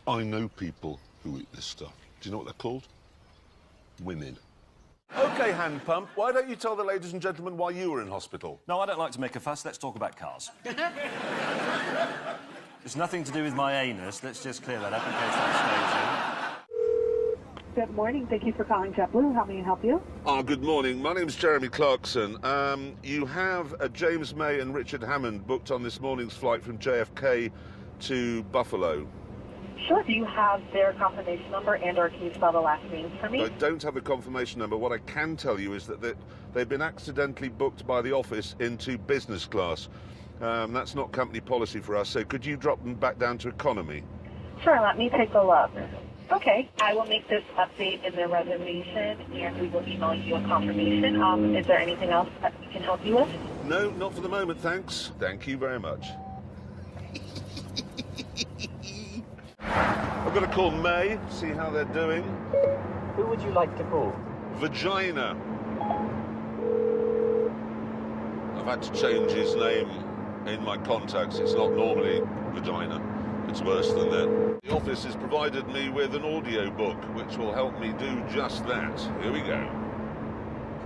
I know people who eat this stuff. Do you know what they're called? Women. OK, hand pump, why don't you tell the ladies and gentlemen why you were in hospital? No, I don't like to make a fuss. Let's talk about cars. It's nothing to do with my anus. Let's just clear that up in case that stays in. Good morning. Thank you for calling JetBlue. How may I help you? Good morning. My name's Jeremy Clarkson. You have James May and Richard Hammond booked on this morning's flight from JFK to Buffalo. Sure. Do you have their confirmation number and/or can you spell the last names for me? I don't have the confirmation number. What I can tell you is that they've been accidentally booked by the office into business class. That's not company policy for us, so could you drop them back down to economy? Sure. Let me take a look. Okay. I will make this update in the reservation and we will email you a confirmation. Is there anything else that we can help you with? No, not for the moment, thanks. Thank you very much. I've got to call May, see how they're doing. Who would you like to call? Vagina. I've had to change his name in my contacts. It's not normally Vagina. It's worse than that. The office has provided me with an audio book, which will help me do just that. Here we go.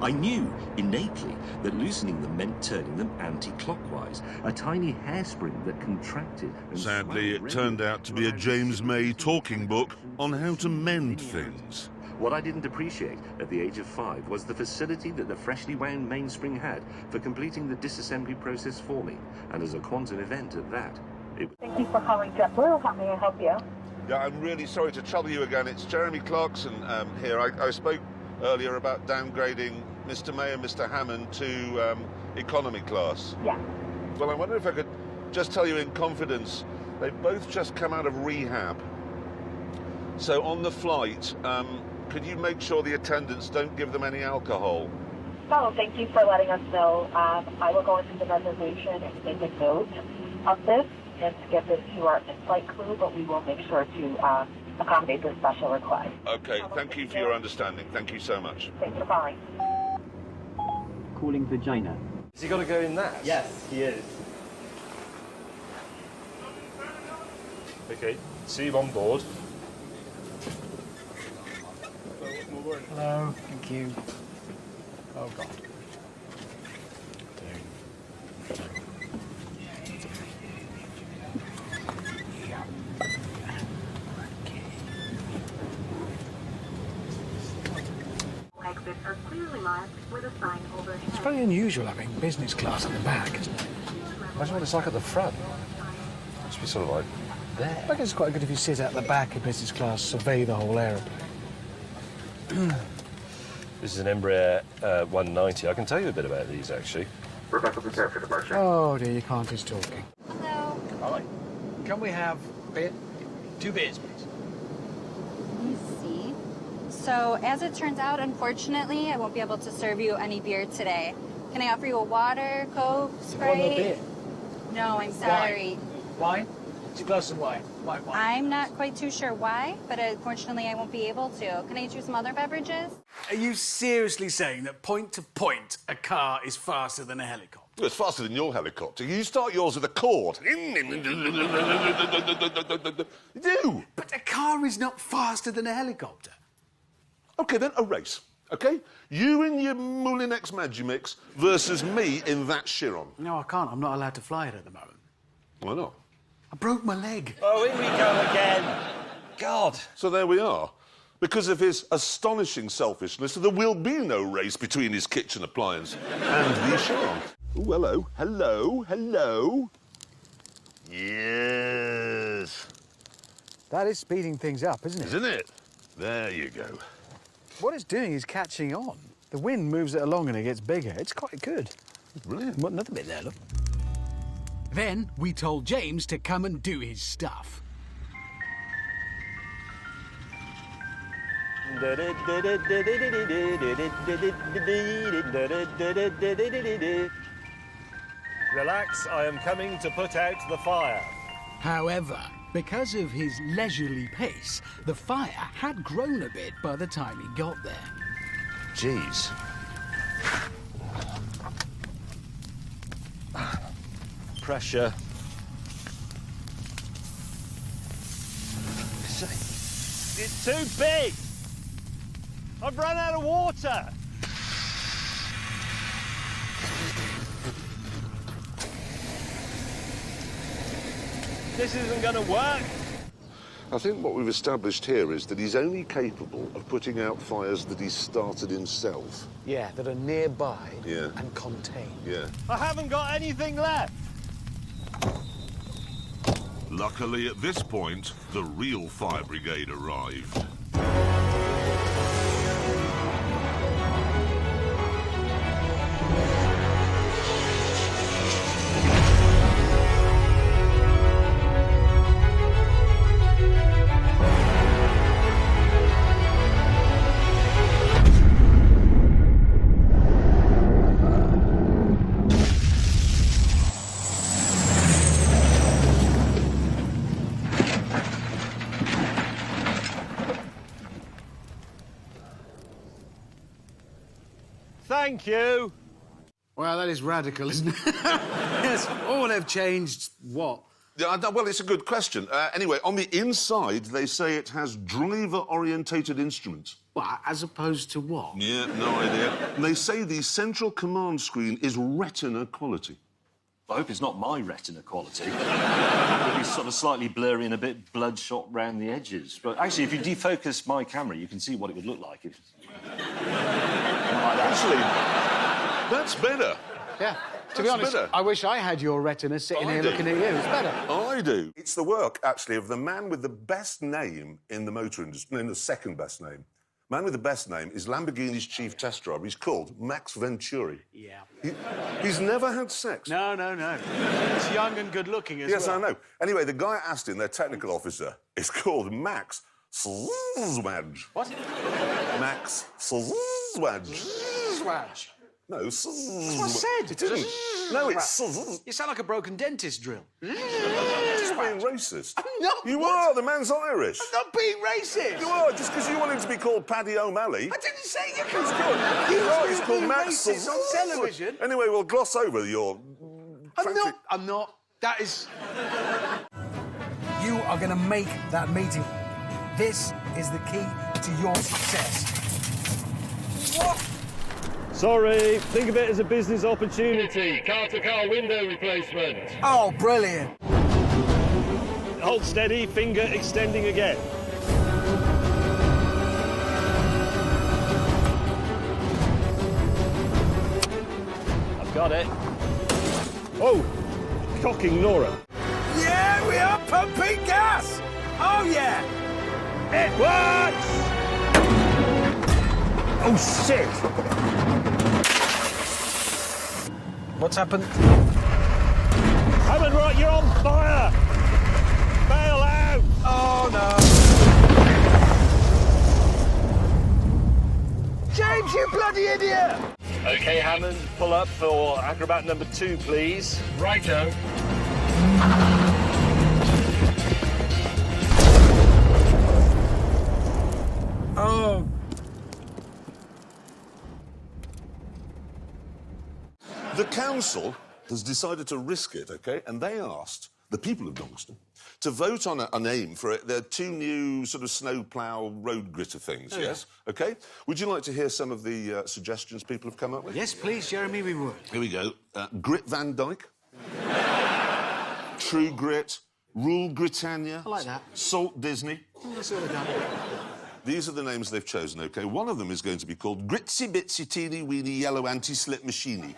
I knew innately that loosening them meant turning them anti-clockwise, a tiny hairspring that contracted and Sadly, swung it turned out to be a James May talking book on how to mend things. What I didn't appreciate at the age of 5 was the facility that the freshly wound mainspring had for completing the disassembly process for me, and as a quantum event at that. Thank you for calling JetBlue. How may I help you? Yeah, I'm really sorry to trouble you again. It's Jeremy Clarkson here. I spoke earlier about downgrading Mr. May and Mr. Hammond to economy class. Yeah. Well, I wonder if I could just tell you in confidence, they've both just come out of rehab. So on the flight, could you make sure the attendants don't give them any alcohol? Oh, thank you for letting us know. I will go into the reservation and make a note of this and to get this to our in-flight crew, but we will make sure to accommodate this special request. Okay, thank you for your understanding. Thank you so much. Thanks for calling. Calling Vagina. Has he got to go in that? Yes, he is. OK, see you on board. Hello, thank you. Oh, God. Exits are clearly marked with a sign overhead. It's very unusual having business class at the back, isn't it? Imagine what it's like at the front. It should be sort of like there. I guess it's quite good if you sit at the back of business class, survey the whole aeroplane. This is an Embraer 190. I can tell you a bit about these, actually. Rebecca, prepare for departure. Oh dear, you can't just talking. Hello. Hi. Can we have beer? 2 beers, please. Let me see. So, as it turns out, unfortunately, I won't be able to serve you any beer today. Can I offer you a water, Coke, Sprite? No beer. No, I'm sorry. Wine? 2 glasses of wine. Wine. I'm not quite too sure why, but unfortunately, I won't be able to. Can I get you some other beverages? Are you seriously saying that point to point, a car is faster than a helicopter? Well, it's faster than your helicopter. You start yours with a chord. Do. But a car is not faster than a helicopter. OK, then a race, OK? You in your Moulinex Magimix versus me in that Chiron. No, I can't. I'm not allowed to fly it at the moment. Why not? I broke my leg. Oh, here we go again. God. So there we are. Because of his astonishing selfishness, there will be no race between his kitchen appliance and the Chiron. Oh, hello. Hello. Hello. Yes. That is speeding things up, isn't it? Isn't it? There you go. What it's doing is catching on. The wind moves it along and it gets bigger. It's quite good. Brilliant. Another bit there, look. Then we told James to come and do his stuff. Relax, I am coming to put out the fire. However, because of his leisurely pace, the fire had grown a bit by the time he got there. Jeez. Pressure. It's too big. I've run out of water. This isn't going to work. I think what we've established here is that he's only capable of putting out fires that he's started himself. Yeah, that are nearby Yeah. and contained. Yeah. I haven't got anything left. Luckily, at this point, the real fire brigade arrived. Thank you. Well, that is radical, isn't it? Yes, all they've changed, what? Yeah, well, it's a good question. Anyway, on the inside, they say it has driver-orientated instruments. What, as opposed to what? Yeah, no idea. And they say the central command screen is retina quality. I hope it's not my retina quality. It'll be sort of slightly blurry and a bit bloodshot round the edges. But actually, if you defocus my camera, you can see what it would look like. Actually, that's better. Yeah. To be That's honest, better. I wish I had your retina sitting I here do. looking at you. It's better. I do. It's the work, actually, of the man with the best name in the motor industry, no, the second best name. Man with the best name is Lamborghini's chief test driver. He's called Max Venturi. Yeah. He's never had sex. No. He's young and good-looking as Yes, well. I know. Anyway, the guy at Aston, their technical officer, is called Max Swedge. What? Max Swedge. Swedge. No, That's what I said. It isn't. No, it's... You sound like a broken dentist drill. Just being racist. I'm not. You What? are. The man's Irish. I'm not being racist. You are, just because you want him to be called Paddy O'Malley. I didn't say you He's can't. called, he's called being Max racist on television. Anyway, we'll gloss over your... I'm not. That is... You are going to make that meeting. This is the key to your success. What? Sorry, think of it as a business opportunity. Car-to-car window replacement. Oh, brilliant. Hold steady, finger extending again. I've got it. Oh, cocking Nora. Yeah, we are pumping gas. Oh, yeah. It works! Oh, shit! What's happened? Hammond, right, you're on fire! Bail out! Oh, no. James, you bloody idiot! OK, Hammond, pull up for acrobat number 2, please. Righto. Oh. The council has decided to risk it, OK? And they asked the people of Doncaster to vote on a name for it. There are 2 new sort of snowplough road gritter things, yes? OK? Would you like to hear some of the suggestions people have come up with? Yes, please, Jeremy, we would. Here we go. Grit Van Dyke. True Grit. Rule Britannia. I like that. Salt Disney. Oh, that's all we've done. These are the names they've chosen, OK? One of them is going to be called Gritsy Bitsy Teeny Weeny Yellow Anti-Slip Machine.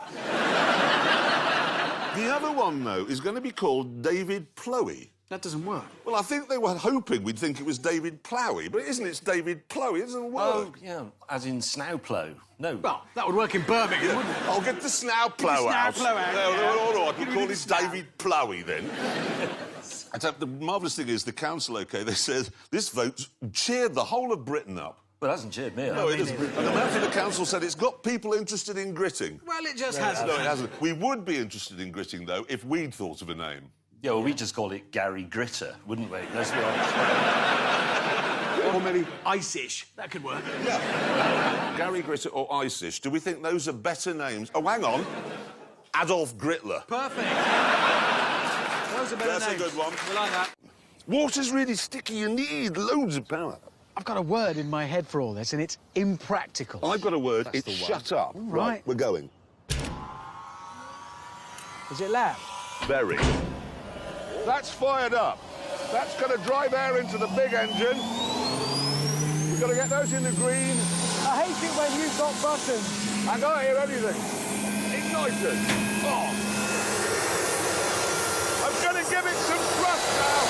The other one, though, is going to be called David Plowy. That doesn't work. Well, I think they were hoping we'd think it was David Plowy, but it isn't. It's David Plowy. It doesn't work. Oh, yeah, as in snowplow. No. Well, that would work in Birmingham, wouldn't it? I'll get the snowplow out. snowplow out, No, yeah. all right, we'll Give call me the it snow. David Plowy, then. The marvellous thing is the council, OK, they said this vote cheered the whole of Britain up. Well, it hasn't cheered me up. No, it isn't. And the man from the council said it's got people interested in gritting. Well, it just hasn't. No, it hasn't. We would be interested in gritting, though, if we'd thought of a name. Yeah, well, we'd just call it Gary Gritter, wouldn't we? Let's be honest. Or maybe ice-ish. That could work. Gary Gritter or Icish, do we think those are better names? Oh, hang on. Adolf Gritler. Perfect. Those are better That's a names. good one. We like that. Water's really sticky. You need loads of power. I've got a word in my head for all this, and it's impractical. I've got a word. That's It's the one. shut up. Right. We're going. Is it loud? Very. That's fired up. That's going to drive air into the big engine. We've got to get those in the green. I hate it when you've got buttons. I can't hear anything. Ignited. Oh. I'm going to give it some thrust now.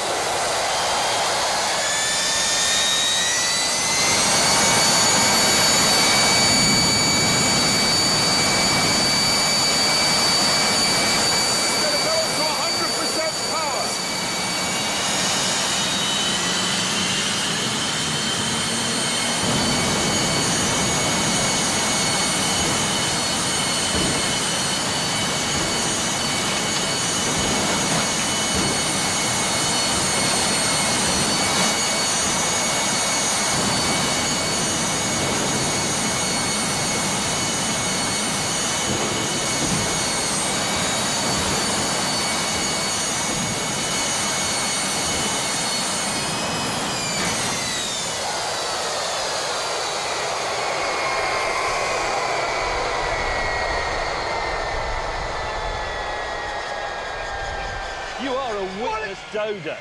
You are a witness dodo.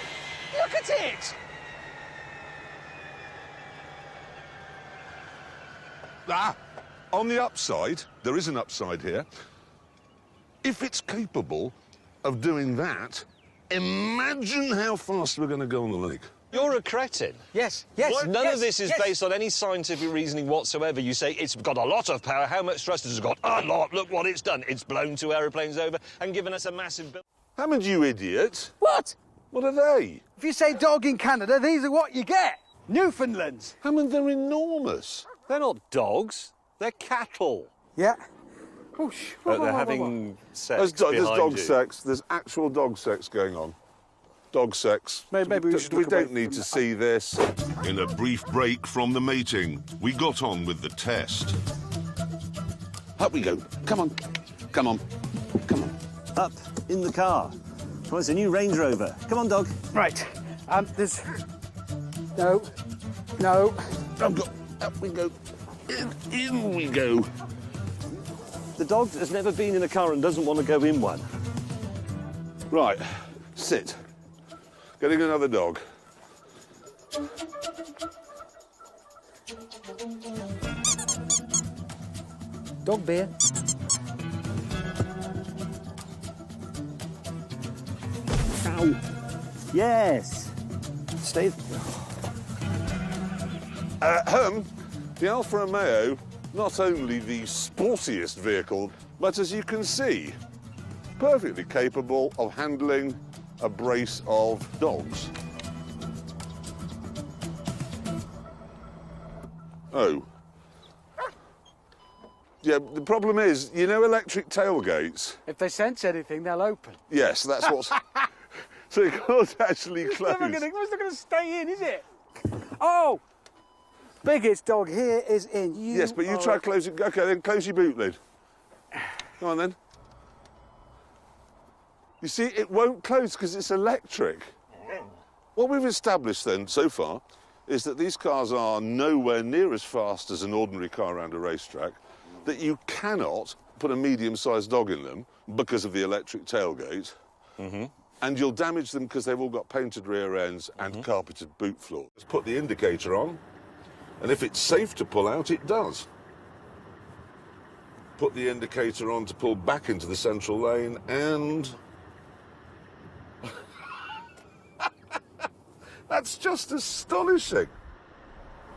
Look at it! Ah, on the upside, there is an upside here. If it's capable of doing that, imagine how fast we're going to go on the lake. You're a cretin. Yes, yes. None yes, of this is yes. based on any scientific reasoning whatsoever. You say it's got a lot of power. How much thrust has it got? A lot. Look what it's done. It's blown 2 aeroplanes over and given us a massive bill. Hammond, you idiot. What? What are they? If you say dog in Canada, these are what you get. Newfoundlands. Hammond, they're enormous. They're not dogs. They're cattle. Yeah. Whoosh. They're having sex There's behind dog you. sex. There's actual dog sex going on. Dog sex. Maybe we should look don't away need from to that. see this. In a brief break from the mating, we got on with the test. Up we go. Come on. Come on. Come on. Up in the car. Well, it's a new Range Rover. Come on, dog. Right. There's... No. No. Up we go. In we go. The dog has never been in a car and doesn't want to go in one. Right. Sit. Getting another dog. Dog beer. Ow. Yes. Stay. The Alfa Romeo, not only the sportiest vehicle, but as you can see, perfectly capable of handling a brace of dogs. Oh. Yeah, the problem is, you know electric tailgates? If they sense anything, they'll open. Yes, that's what's... So it can't actually close. It's not going to stay in, is it? Oh! Biggest dog here is in. Yes, but you try closing... OK, then close your boot lid. Go on, then. You see, it won't close because it's electric. What we've established, then, so far, is that these cars are nowhere near as fast as an ordinary car around a racetrack, that you cannot put a medium-sized dog in them because of the electric tailgate, and you'll damage them because they've all got painted rear ends and carpeted boot floor. Let's put the indicator on, and if it's safe to pull out, it does. Put the indicator on to pull back into the central lane, and... That's just astonishing.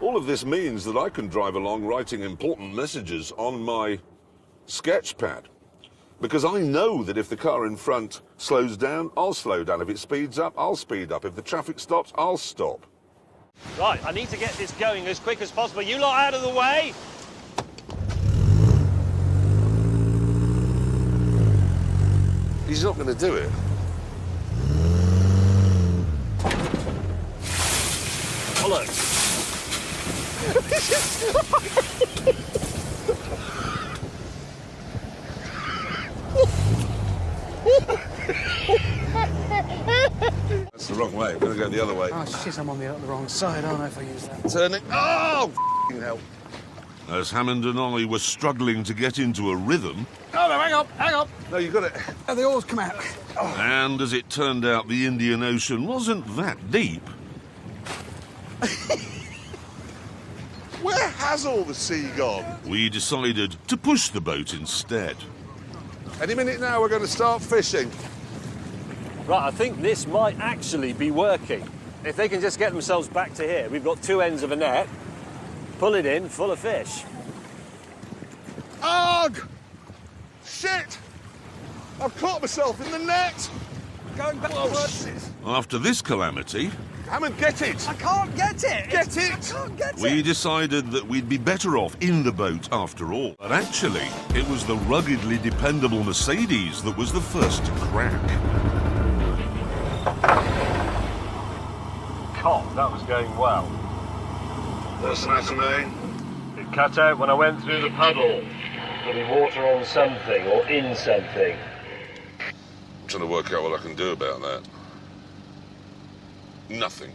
All of this means that I can drive along writing important messages on my sketch pad. Because I know that if the car in front slows down, I'll slow down. If it speeds up, I'll speed up. If the traffic stops, I'll stop. Right, I need to get this going as quick as possible. You lot out of the way. He's not going to do it. Follow. That's the wrong way. We're going to go the other way. Oh, shit, I'm on the wrong side, aren't I, if I use that? Turning. Oh, f***ing hell. As Hammond and I were struggling to get into a rhythm... Oh, no, hang on. No, you got it. Oh, the oars come out. Oh. And as it turned out, the Indian Ocean wasn't that deep. Where has all the sea gone? We decided to push the boat instead. Any minute now, we're going to start fishing. Right, I think this might actually be working. If they can just get themselves back to here, we've got two ends of a net. Pull it in, full of fish. Ugh! Shit! I've caught myself in the net! Going backwards. After this calamity... Hammond, get it! I can't get it! Get it! I can't get it! We decided that we'd be better off in the boat after all. But actually, it was the ruggedly dependable Mercedes that was the first to crack. God, that was going well. That's nice of me. It cut out when I went through the puddle. Putting water on something or in something. I'm trying to work out what I can do about that. Nothing.